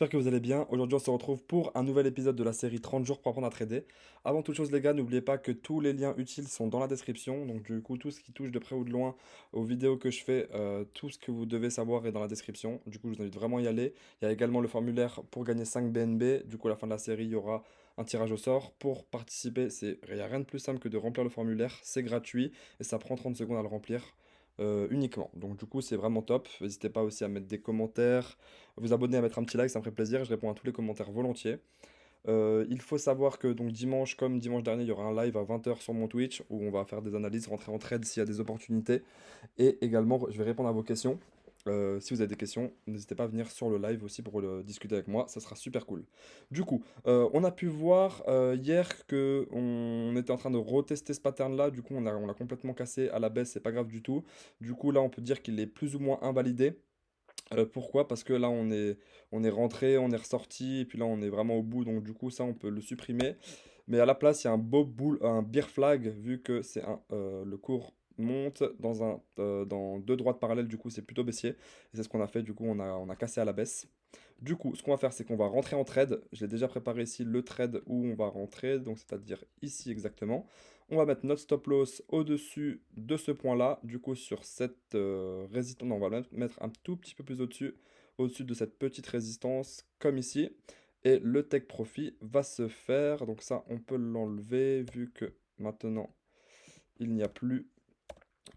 J'espère que vous allez bien. Aujourd'hui, on se retrouve pour un nouvel épisode de la série 30 jours pour apprendre à trader. Avant toute chose, les gars, n'oubliez pas que tous les liens utiles sont dans la description. Donc, du coup, tout ce qui touche de près ou de loin aux vidéos que je fais, tout ce que vous devez savoir est dans la description. Du coup, je vous invite vraiment à y aller. Il y a également le formulaire pour gagner 5 BNB. Du coup, à la fin de la série, il y aura un tirage au sort. Pour participer, il n'y a rien de plus simple que de remplir le formulaire. C'est gratuit et ça prend 30 secondes à le remplir. Uniquement. Donc du coup c'est vraiment top. N'hésitez pas aussi à mettre des commentaires, vous abonner, à mettre un petit like, ça me ferait plaisir. Je réponds à tous les commentaires volontiers. Il faut savoir que donc dimanche, comme dimanche dernier, il y aura un live à 20 h sur mon Twitch où on va faire des analyses, rentrer en trade s'il y a des opportunités. Et également, je vais répondre à vos questions. Si vous avez des questions, n'hésitez pas à venir sur le live aussi pour discuter avec moi, ça sera super cool. Du coup, on a pu voir hier que on était en train de retester ce pattern-là, du coup on l'a complètement cassé à la baisse, c'est pas grave du tout. Du coup là on peut dire qu'il est plus ou moins invalidé. Pourquoi? Parce que là, on est rentré, on est ressorti, et puis là, on est vraiment au bout, donc du coup, ça, on peut le supprimer. Mais à la place, il y a un un bear flag, vu que le cours monte dans deux droites parallèles, du coup, c'est plutôt baissier. Et c'est ce qu'on a fait, du coup, on a cassé à la baisse. Du coup, ce qu'on va faire, c'est qu'on va rentrer en trade. Je l'ai déjà préparé ici, le trade où on va rentrer, donc c'est-à-dire ici exactement. On va mettre notre stop loss au-dessus de ce point-là, du coup sur cette résistance, non, on va le mettre un tout petit peu plus au-dessus, au-dessus de cette petite résistance, comme ici. Et le take profit va se faire, donc ça on peut l'enlever vu que maintenant il n'y a plus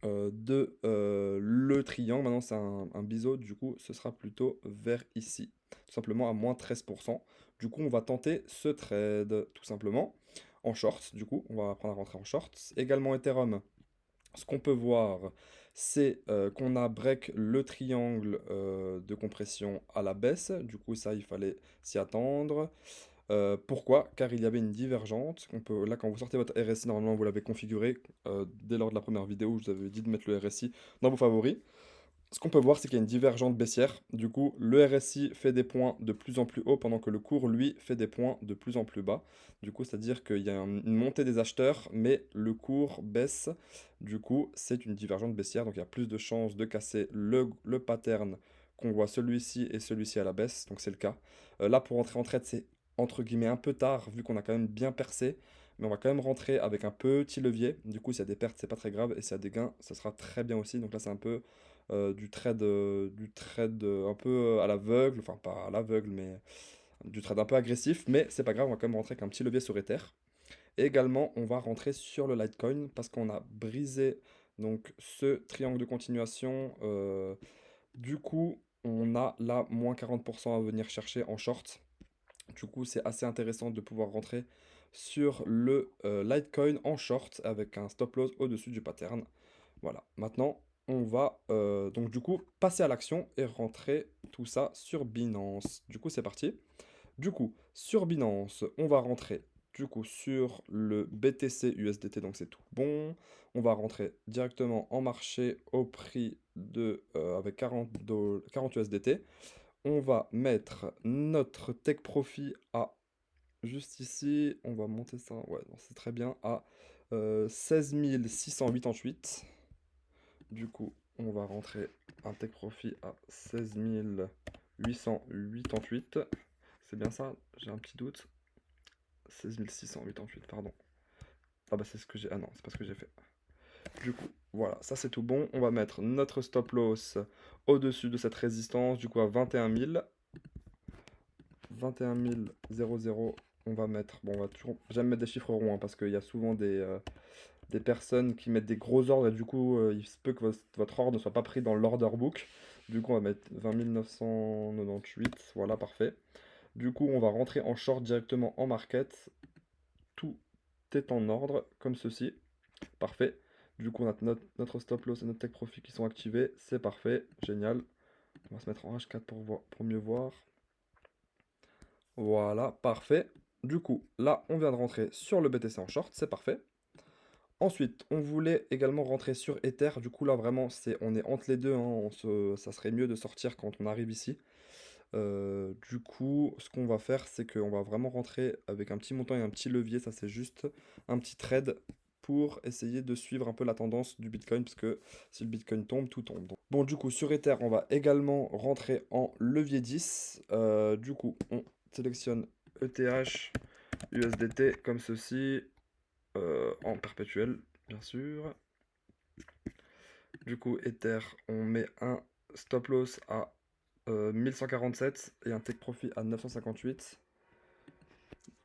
le triangle. Maintenant c'est un biseau, du coup ce sera plutôt vers ici, tout simplement à moins 13%. Du coup on va tenter ce trade tout simplement en short. Du coup on va apprendre à rentrer en short. Également Ethereum, ce qu'on peut voir, c'est qu'on a break le triangle de compression à la baisse. Du coup, ça, il fallait s'y attendre. Pourquoi? Car il y avait une divergente. Là, quand vous sortez votre RSI, normalement, vous l'avez configuré dès lors de la première vidéo où je vous avais dit de mettre le RSI dans vos favoris. Ce qu'on peut voir, c'est qu'il y a une divergente baissière. Du coup, le RSI fait des points de plus en plus haut pendant que le cours, lui, fait des points de plus en plus bas. Du coup, c'est-à-dire qu'il y a une montée des acheteurs, mais le cours baisse. Du coup, c'est une divergente baissière. Donc, il y a plus de chances de casser le pattern qu'on voit celui-ci et celui-ci à la baisse. Donc, c'est le cas. Là, pour entrer en trade, c'est entre guillemets un peu tard, vu qu'on a quand même bien percé. Mais on va quand même rentrer avec un petit levier. Du coup, s'il y a des pertes, c'est pas très grave. Et s'il y a des gains, ça sera très bien aussi. Donc là, c'est un peu du trade un peu à l'aveugle, enfin pas à l'aveugle, mais du trade un peu agressif, mais c'est pas grave, on va quand même rentrer avec un petit levier sur Ether. Et également, on va rentrer sur le Litecoin parce qu'on a brisé donc ce triangle de continuation. Du coup, on a là moins 40% à venir chercher en short. Du coup, c'est assez intéressant de pouvoir rentrer sur le Litecoin en short avec un stop loss au-dessus du pattern. Voilà, maintenant on va donc du coup passer à l'action et rentrer tout ça sur Binance. Du coup c'est parti. Du coup sur Binance on va rentrer du coup sur le BTC USDT, donc c'est tout bon. On va rentrer directement en marché au prix de avec 40 USDT. On va mettre notre take profit à juste ici. On va monter ça, ouais, non, c'est très bien, à 16 688. Du coup, on va rentrer un take profit à 16 888. C'est bien ça? J'ai un petit doute. 16 688, pardon. Ah bah c'est ce que j'ai... Ah non, c'est pas ce que j'ai fait. Du coup, voilà, ça c'est tout bon. On va mettre notre stop loss au-dessus de cette résistance, du coup à 21 000. 21 000. On va mettre... Bon, on va toujours... J'aime mettre des chiffres ronds, hein, parce qu'il y a souvent des personnes qui mettent des gros ordres et du coup, il se peut que votre ordre ne soit pas pris dans l'order book. Du coup, on va mettre 20 998. Voilà, parfait. Du coup, on va rentrer en short directement en market. Tout est en ordre, comme ceci. Parfait. Du coup, on a notre stop loss et notre take profit qui sont activés. C'est parfait. Génial. On va se mettre en H4 pour mieux voir. Voilà, parfait. Du coup, là, on vient de rentrer sur le BTC en short. C'est parfait. Ensuite, on voulait également rentrer sur Ether. Du coup, là, vraiment, on est entre les deux, hein. Ça serait mieux de sortir quand on arrive ici. Du coup, ce qu'on va faire, c'est qu'on va vraiment rentrer avec un petit montant et un petit levier. Ça, c'est juste un petit trade pour essayer de suivre un peu la tendance du Bitcoin, parce que si le Bitcoin tombe, tout tombe. Donc, bon, du coup, sur Ether, on va également rentrer en levier 10. Du coup, on sélectionne ETH, USDT comme ceci, en perpétuel, bien sûr. Du coup, Ether, on met un stop loss à 1147 et un take profit à 958.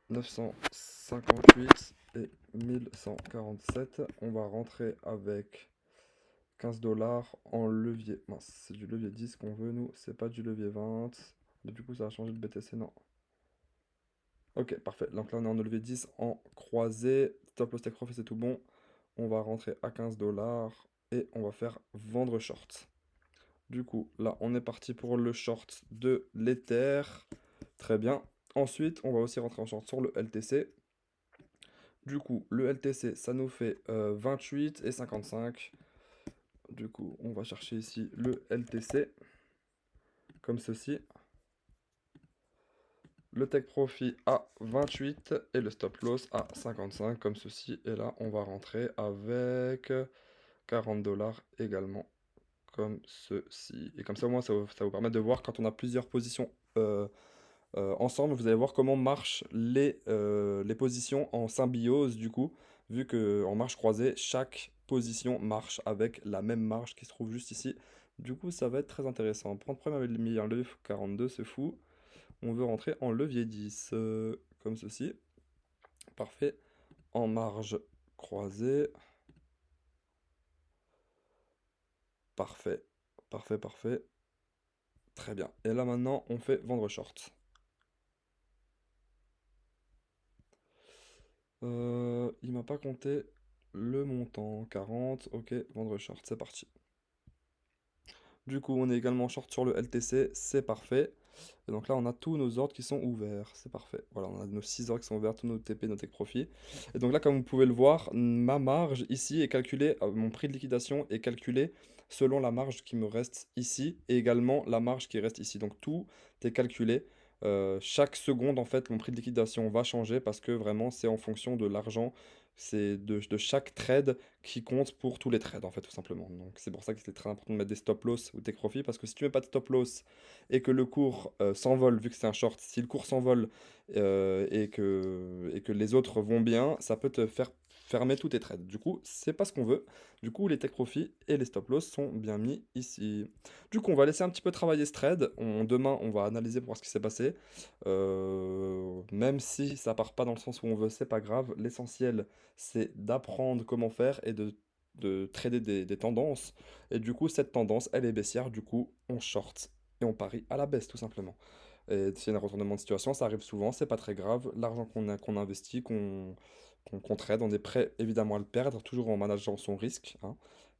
958 et 1147. On va rentrer avec 15 $ en levier. Mince, c'est du levier 10 qu'on veut, nous. C'est pas du levier 20. Mais du coup, ça va changer le BTC, non. Ok, parfait. Donc là, on est en levier 10 en croisé. Stop loss take profit, c'est tout bon. On va rentrer à 15 $ et on va faire vendre short. Du coup, là, on est parti pour le short de l'Ether. Très bien. Ensuite, on va aussi rentrer en short sur le LTC. Du coup, le LTC, ça nous fait 28 et 55. Du coup, on va chercher ici le LTC, comme ceci. Le take profit à 28 et le stop loss à 55, comme ceci. Et là, on va rentrer avec 40 $ également, comme ceci. Et comme ça, au moins, ça vous permet de voir quand on a plusieurs positions ensemble, vous allez voir comment marchent les positions en symbiose, du coup, vu que en marche croisée, chaque position marche avec la même marge qui se trouve juste ici. Du coup, ça va être très intéressant. Prendre premier avec un levier 42, c'est fou. On veut rentrer en levier 10, comme ceci. Parfait. En marge croisée. Parfait. Parfait, parfait. Très bien. Et là maintenant, on fait vendre short. Il m'a pas compté le montant. 40, ok, vendre short, c'est parti. Du coup, on est également short sur le LTC, c'est parfait. Et donc là, on a tous nos ordres qui sont ouverts, c'est parfait. Voilà, on a nos 6 ordres qui sont ouverts, tous nos TP, nos take profit. Et donc là, comme vous pouvez le voir, ma marge ici est calculée, mon prix de liquidation est calculé selon la marge qui me reste ici et également la marge qui reste ici. Donc tout est calculé. Chaque seconde, en fait, mon prix de liquidation va changer parce que vraiment, c'est en fonction de l'argent, c'est de chaque trade qui compte pour tous les trades, en fait, tout simplement. Donc c'est pour ça que c'est très important de mettre des stop loss ou take profit parce que si tu mets pas de stop loss et que le cours s'envole, vu que c'est un short, si le cours s'envole et que les autres vont bien, ça peut te faire fermer tous tes trades. Du coup, c'est pas ce qu'on veut. Du coup, les take profit et les stop loss sont bien mis ici. Du coup, on va laisser un petit peu travailler ce trade. Demain, on va analyser pour voir ce qui s'est passé. Même si ça part pas dans le sens où on veut, c'est pas grave. L'essentiel, c'est d'apprendre comment faire et de trader des tendances. Et du coup, cette tendance, elle est baissière. Du coup, on short et on parie à la baisse, tout simplement. Et s'il y a un retournement de situation, ça arrive souvent, c'est pas très grave. L'argent qu'on investit, qu'on trade, on est prêt évidemment à le perdre, toujours en manageant son risque, hein.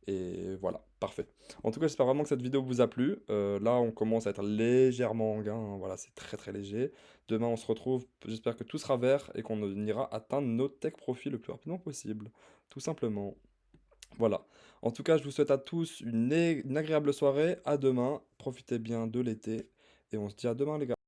Et voilà, parfait. En tout cas, j'espère vraiment que cette vidéo vous a plu. Là, on commence à être légèrement en gain, hein. Voilà, c'est très très léger. Demain, on se retrouve. J'espère que tout sera vert et qu'on ira atteindre nos tech profits le plus rapidement possible. Tout simplement. Voilà. En tout cas, je vous souhaite à tous une agréable soirée. À demain. Profitez bien de l'été. Et on se dit à demain, les gars.